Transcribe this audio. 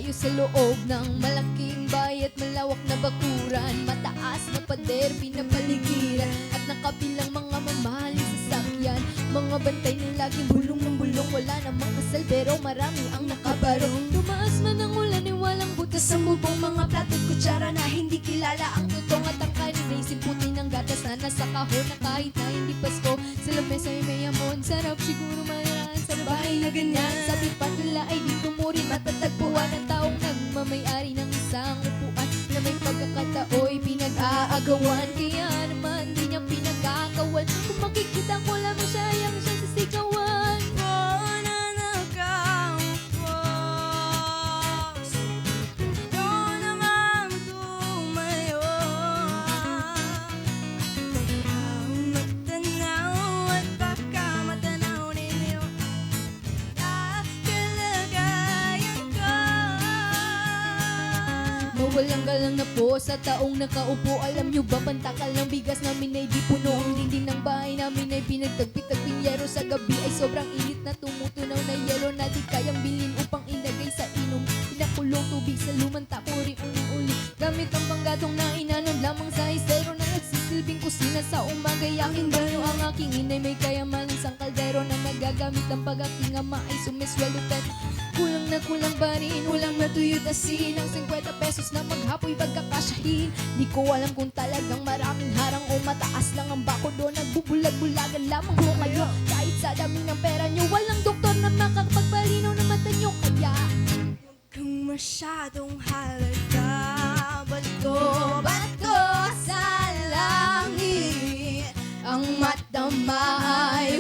tayo sa loob ng malaking bahay at malawak na bakuran. Mataas na pader, pinapaligiran at nakabilang mga mamahaling sasakyan. Mga bantay na laging bulong ng bulong, wala namang kasal pero marami ang nakabarong. Tumaas man ang ulan ay walang butas sa bubong, mga plato at kutsara na hindi kilala ang tutong at ang kanin ay simputin ng gatas na nasa kahon na kahit na hindi Pasko. Sa lamesa ay may amon, sarap siguro mayroon sa bahay na ganyan. Sabi pa nila ay di tumurin, matatagpuan ang taong nagmamayari ng isang upuan na may pagkakatao'y pinag-aagawan. Kaya naman di niya pinag-aagawan, kung makikita ko lamang siya yang siya sisigawan. Mawalang galang na po sa taong nakaupo. Alam nyo ba, pantakal ng bigas namin ay di puno. Ang dingding ng bahay namin ay pinagtagpit-tagping yero. Sa gabi ay sobrang init na tumutunaw na yelo na di kayang bilhin upang ilagay sa inom. Pinakulong tubig sa lumang tapuri uli-uli gamit ang panggatong na inanon lamang sa isero na nagsisilbing kusina sa umaga. Yaking banyo ang aking inay, may kayaman isang kaldero na nagagamit ang pag-aking ama ay sumisweldo. Kulang na kulang ba rin, ulang na tuyot asin ang 50 pesos na maghapoy pagkakasyahin. Di ko alam kung talagang maraming harang o mataas lang ang bako doon. Nagbubulag-bulagan lamang ho kayo kahit sa dami ng pera nyo. Walang doktor na makakapagpalinaw na mata nyo. Kaya kung masyadong halaga, bato bato sa langit ang mata ay